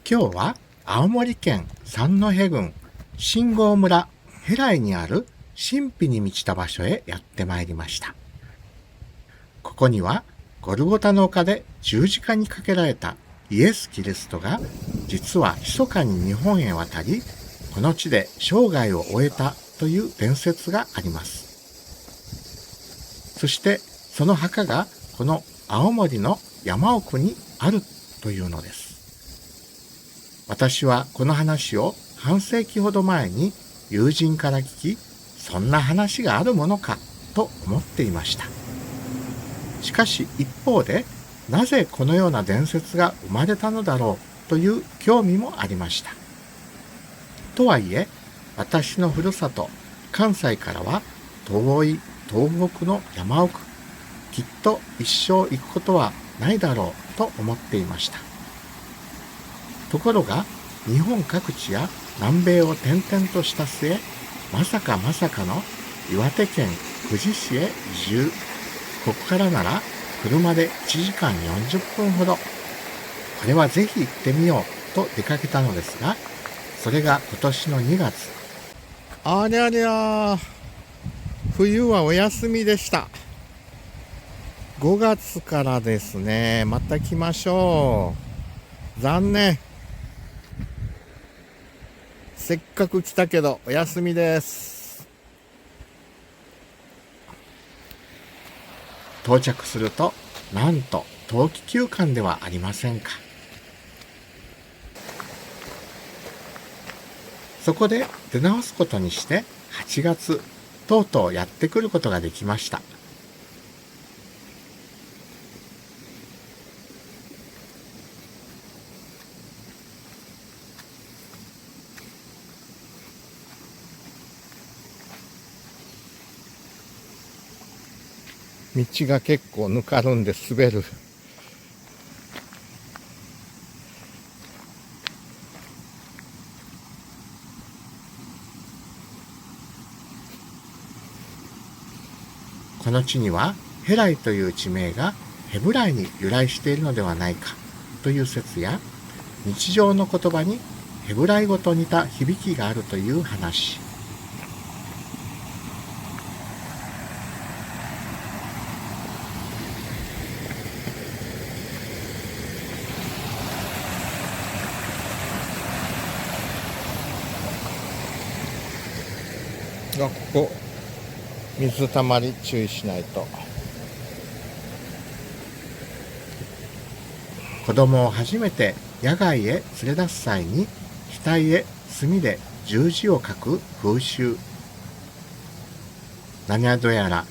今日は青森県三戸郡新郷村へらいにある神秘に満ちた場所へやってまいりました。ここにはゴルゴタの丘で十字架にかけられたイエス・キリストが実は密かに日本へ渡り、この地で生涯を終えたという伝説があります。そしてその墓がこの青森の山奥にあるというのです。私はこの話を半世紀ほど前に友人から聞き、そんな話があるものかと思っていました。しかし一方で、なぜこのような伝説が生まれたのだろうという興味もありました。とはいえ、私のふるさと関西からは遠い東北の山奥、きっと一生行くことはないだろうと思っていました。ところが日本各地や南米を転々とした末、まさかの岩手県久慈市へ移住。ここからなら車で1時間40分ほど。これはぜひ行ってみようと出かけたのですが、それが今年の2月。ありゃりゃ、冬はお休みでした。5月からですね、また来ましょう。残念。せっかく来たけどお休みです。到着すると、なんと冬季休館ではありませんか。そこで出直すことにして8月、とうとうやってくることができました。道が結構ぬかるんで滑る。この地にはヘライという地名がヘブライに由来しているのではないかという説や、日常の言葉にヘブライ語と似た響きがあるという話。ここ水たまり注意しないと。子供を初めて野外へ連れ出す際に額へ墨で十字を書く風習。何宿やら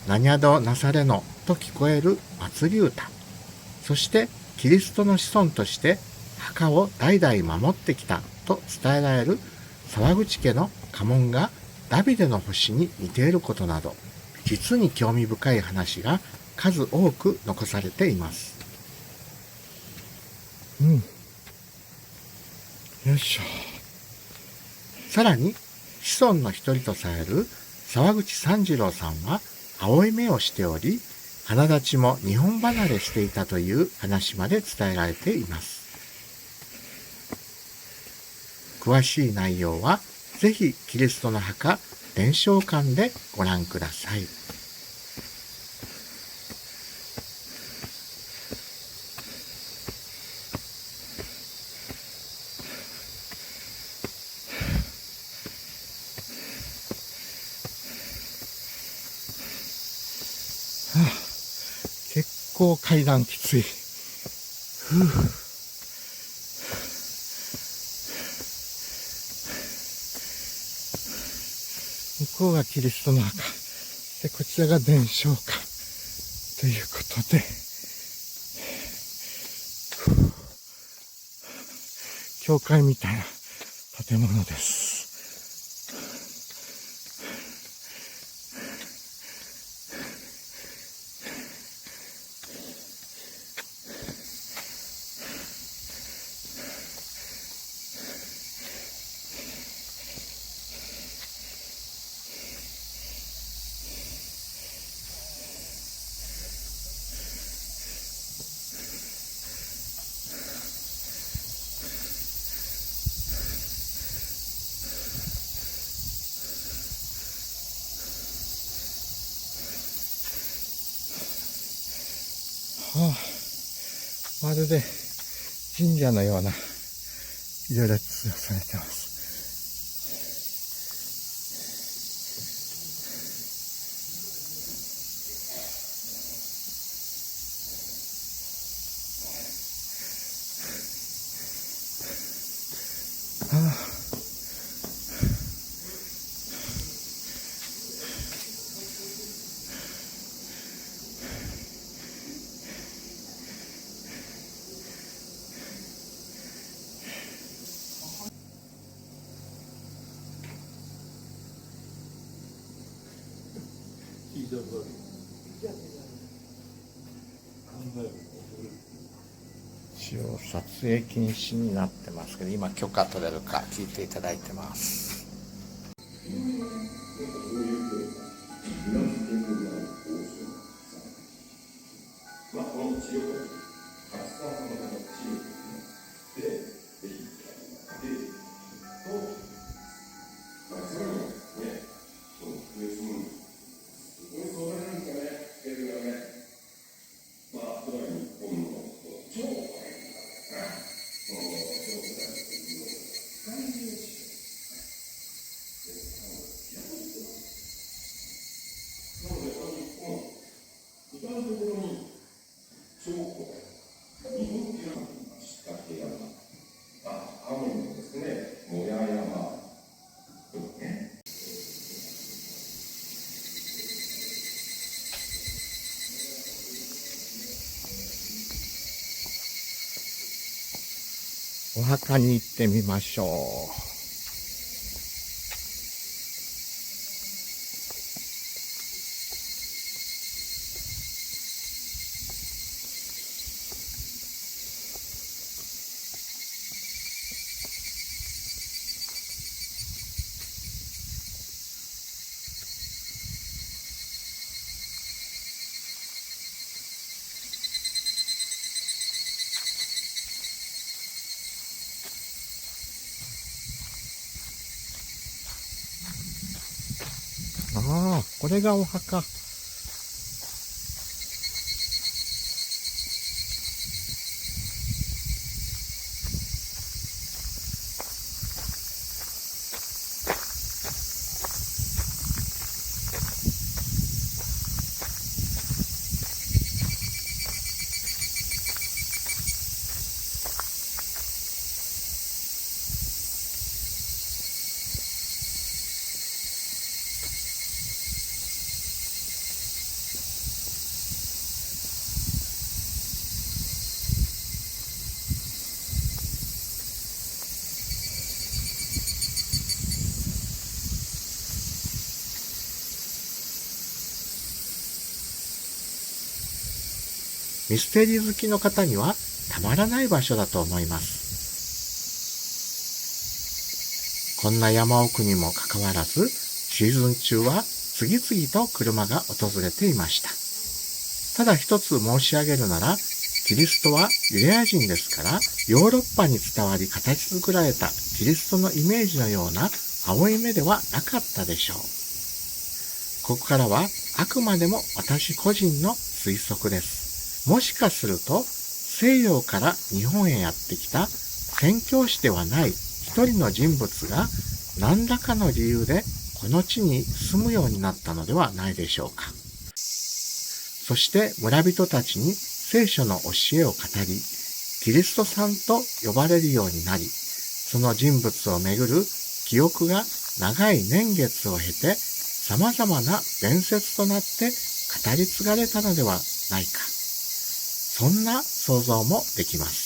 何宿なされのと聞こえる祭り歌。そしてキリストの子孫として墓を代々守ってきたと伝えられる沢口家の家紋がダビデの星に似ていることなど、実に興味深い話が数多く残されています。よいしょ。さらに子孫の一人とされる沢口三次郎さんは青い目をしており、鼻立ちも日本離れしていたという話まで伝えられています。詳しい内容はぜひキリストの墓伝承館でご覧ください。結構階段きつい。向こうがキリストの墓で、こちらが伝承館ということで、教会みたいな建物です。まるで神社のような行列をされてます。一応撮影禁止になってますけど、今許可取れるか聞いていただいてます。お墓に行ってみましょう。ああ、これがお墓。ミステリー好きの方にはたまらない場所だと思います。こんな山奥にもかかわらず、シーズン中は次々と車が訪れていました。ただ一つ申し上げるなら、キリストはユダヤ人ですから、ヨーロッパに伝わり形作られたキリストのイメージのような青い目ではなかったでしょう。ここからはあくまでも私個人の推測です。もしかすると西洋から日本へやってきた宣教師ではない一人の人物が何らかの理由でこの地に住むようになったのではないでしょうか。そして村人たちに聖書の教えを語り、キリストさんと呼ばれるようになり、その人物をめぐる記憶が長い年月を経て様々な伝説となって語り継がれたのではないか。そんな想像もできます。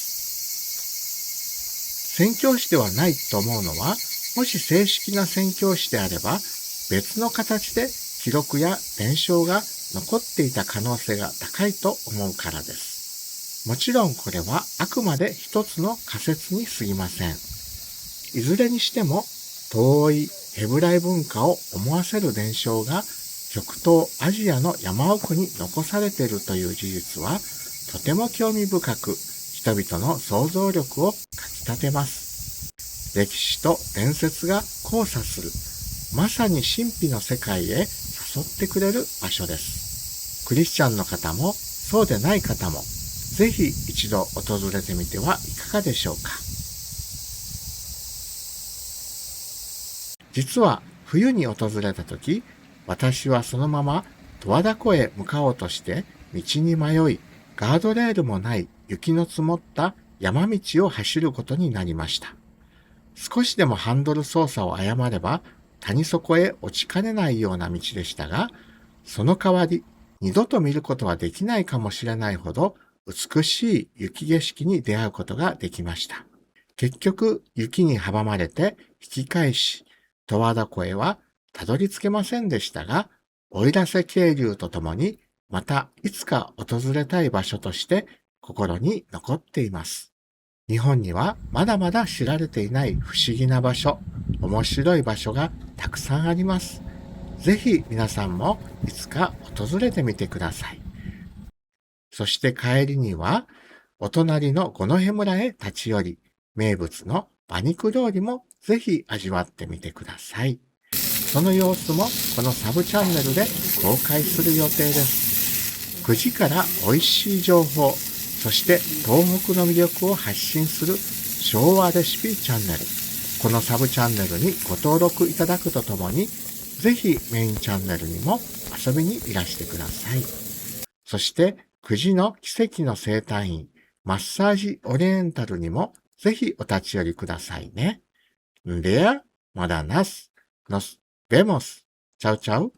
宣教師ではないと思うのは、もし正式な宣教師であれば、別の形で記録や伝承が残っていた可能性が高いと思うからです。もちろんこれはあくまで一つの仮説に過ぎません。いずれにしても、遠いヘブライ文化を思わせる伝承が極東アジアの山奥に残されているという事実は、とても興味深く人々の想像力をかきたてます。歴史と伝説が交差する、まさに神秘の世界へ誘ってくれる場所です。クリスチャンの方もそうでない方もぜひ一度訪れてみてはいかがでしょうか。実は冬に訪れた時、私はそのまま十和田湖へ向かおうとして道に迷い、ガードレールもない雪の積もった山道を走ることになりました。少しでもハンドル操作を誤れば谷底へ落ちかねないような道でしたが、その代わり二度と見ることはできないかもしれないほど美しい雪景色に出会うことができました。結局雪に阻まれて引き返し、十和田湖へはたどり着けませんでしたが、奥入瀬渓流とともにまたいつか訪れたい場所として心に残っています。日本にはまだまだ知られていない不思議な場所、面白い場所がたくさんあります。ぜひ皆さんもいつか訪れてみてください。そして帰りには、お隣の五戸村へ立ち寄り、名物の馬肉料理もぜひ味わってみてください。その様子もこのサブチャンネルで公開する予定です。9時から美味しい情報、そして東北の魅力を発信する昭和レシピチャンネル。このサブチャンネルにご登録いただくとともに、ぜひメインチャンネルにも遊びにいらしてください。そして9時の奇跡の生態院、マッサージオリエンタルにもぜひお立ち寄りくださいね。では、まだなす、nos vemos。チャウチャウ。